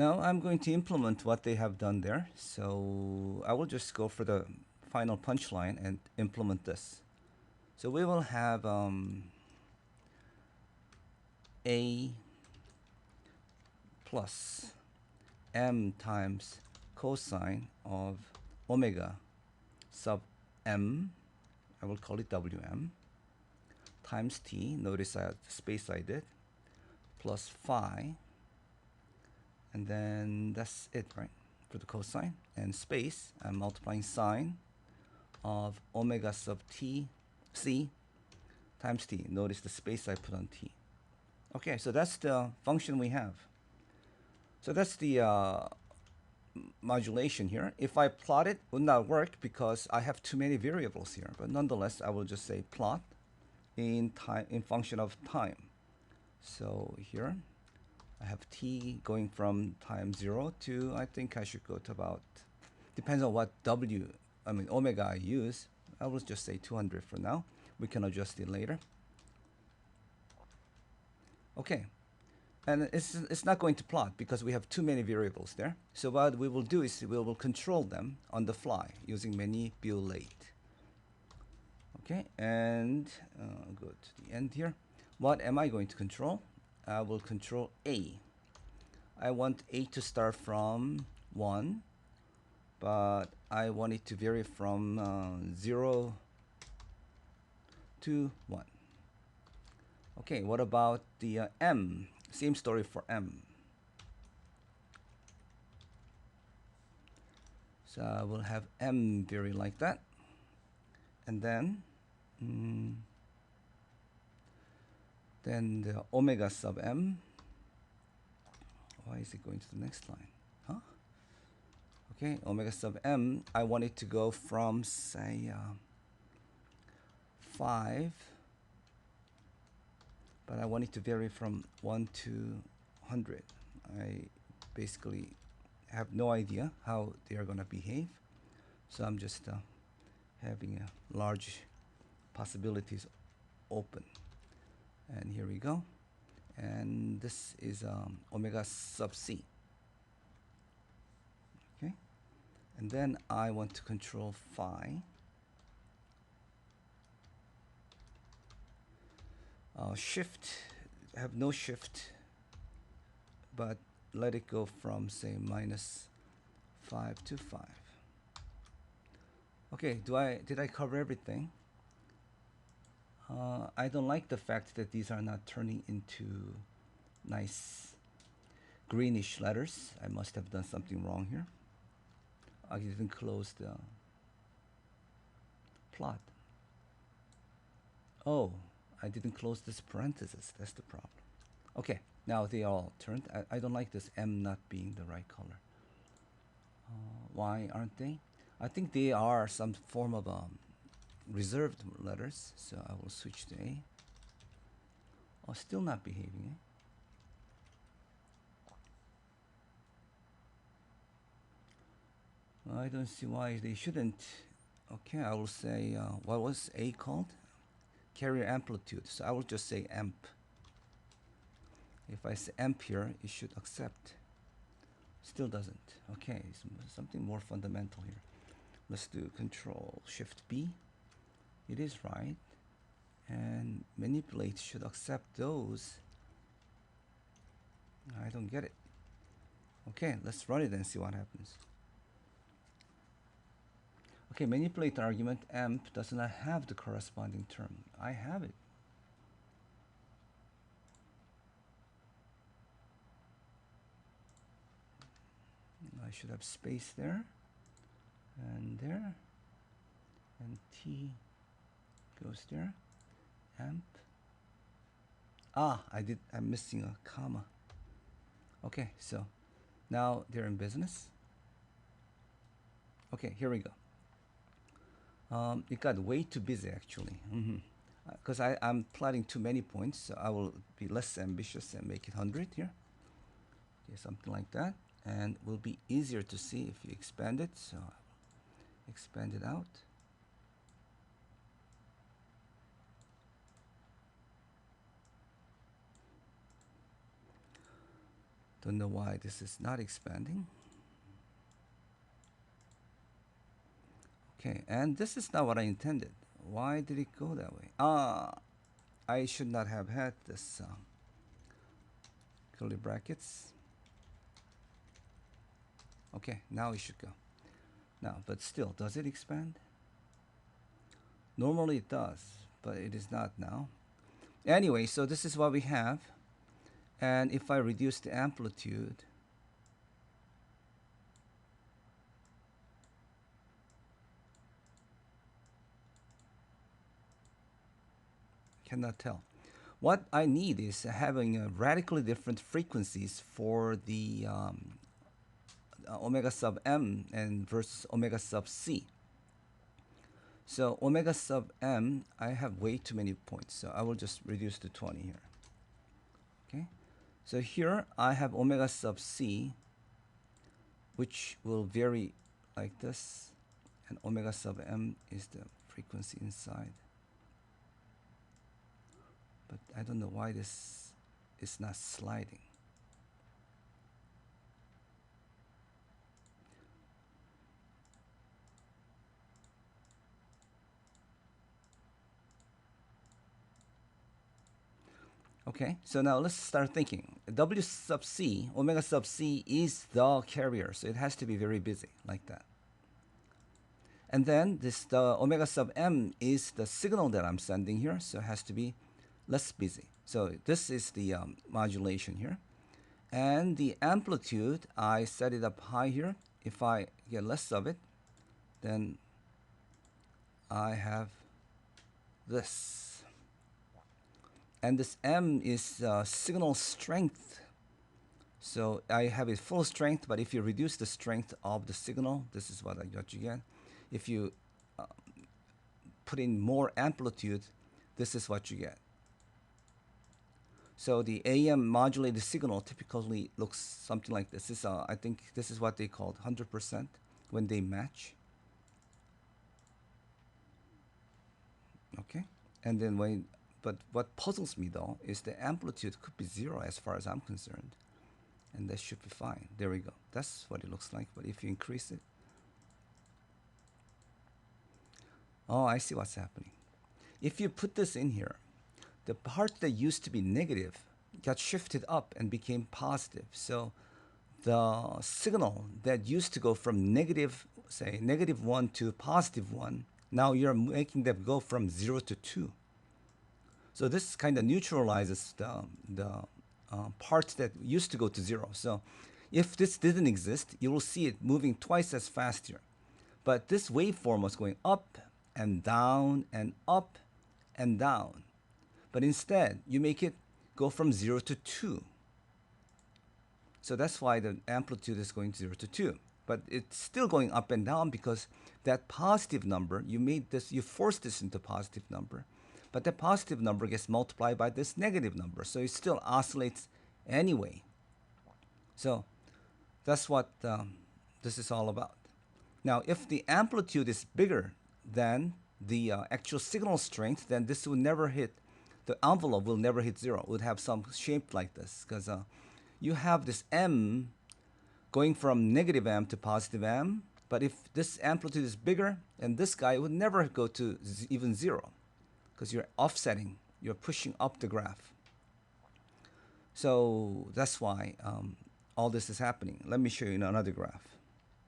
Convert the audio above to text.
Now I'm going to implement what they have done there. So I will just go for the final punchline and implement this. So we will have a plus m times cosine of omega sub m, I will call it wm, times t, notice I have the space I did, plus phi, and then that's it, right, for the cosine, and space, I'm multiplying sine of omega sub t, c, times t. Notice the space I put on t. Okay, so that's the function we have. So that's the modulation here. If I plot it, would not work because I have too many variables here. But nonetheless, I will just say plot in time in function of time. So here I have t going from time 0 to, I think I should go to about, depends on what omega I use. I will just say 200 for now. We can adjust it later. Okay, and it's not going to plot because we have too many variables there. So what we will do is we will control them on the fly using manipulate. Okay, and go to the end here. What am I going to control? I will control A. I want A to start from 1, but I want it to vary from 0 to 1. Okay, what about the M? Same story for M. So I will have M vary like that. And then the omega sub M. Why is it going to the next line? Huh? Okay, omega sub M, I want it to go from, say, 5, but I want it to vary from 1 to 100. I basically have no idea how they are going to behave. So I'm just having large possibilities open. And here we go. And this is omega sub c. Okay. And then I want to control phi. Shift, have no shift, but let it go from, say, minus 5 to 5. Okay, did I cover everything? I don't like the fact that these are not turning into nice greenish letters. I must have done something wrong here. I didn't close the plot. Oh, I didn't close this parenthesis. That's the problem. Okay, now they all turned. I don't like this M not being the right color. Why aren't they? I think they are some form of reserved letters, so I will switch to A. Oh, still not behaving, I don't see why they shouldn't. Okay, I will say, what was A called? Carrier amplitude. So I will just say amp. If I say amp here, it should accept. Still doesn't. Okay, something more fundamental here. Let's do Control Shift B. It is right. And manipulate should accept those. I don't get it. Okay, let's run it and see what happens. Okay, manipulate argument amp does not have the corresponding term. I have it. I should have space there and there, and T goes there. Amp. I'm missing a comma. Okay, so now they're in business. Okay, here we go. It got way too busy actually. Because I'm plotting too many points, so I will be less ambitious and make it 100 here. Okay, something like that. And will be easier to see if you expand it. So I will expand it out. Don't know why this is not expanding. Okay, and this is not what I intended. Why did it go that way? I should not have had this curly brackets. Okay, now it should go. Now, but still, does it expand? Normally it does, but it is not now. Anyway, so this is what we have. And if I reduce the amplitude, cannot tell. What I need is having radically different frequencies for the omega sub m and versus omega sub c. So omega sub m, I have way too many points, so I will just reduce to 20 here. Okay, so here I have omega sub c, which will vary like this, and omega sub m is the frequency inside. But I don't know why this is not sliding. Okay, so now let's start thinking. W sub c, omega sub c is the carrier, so it has to be very busy like that. And then the omega sub m is the signal that I'm sending here, so it has to be less busy. So this is the modulation here. And the amplitude, I set it up high here. If I get less of it, then I have this. And this M is signal strength. So I have it full strength, but if you reduce the strength of the signal, this is what you get. If you put in more amplitude, this is what you get. So the AM modulated signal typically looks something like this. I think this is what they called 100% when they match. Okay, and then but what puzzles me though is the amplitude could be 0 as far as I'm concerned, and that should be fine. There we go. That's what it looks like. But if you increase it, oh, I see what's happening. If you put this in here, the part that used to be negative got shifted up and became positive. So the signal that used to go from negative, say -1 to +1, now you're making them go from 0 to 2. So this kind of neutralizes the part that used to go to 0. So if this didn't exist, you will see it moving twice as fast here. But this waveform was going up and down and up and down. But instead, you make it go from 0 to 2. So that's why the amplitude is going 0 to 2. But it's still going up and down because that positive number, you forced this into positive number. But the positive number gets multiplied by this negative number. So it still oscillates anyway. So that's what this is all about. Now, if the amplitude is bigger than the actual signal strength, then this will never hit, the envelope will never hit 0. It would have some shape like this because you have this M going from -M to +M. But if this amplitude is bigger, and this guy would never go to even 0 because you're offsetting, you're pushing up the graph. So that's why all this is happening. Let me show you another graph.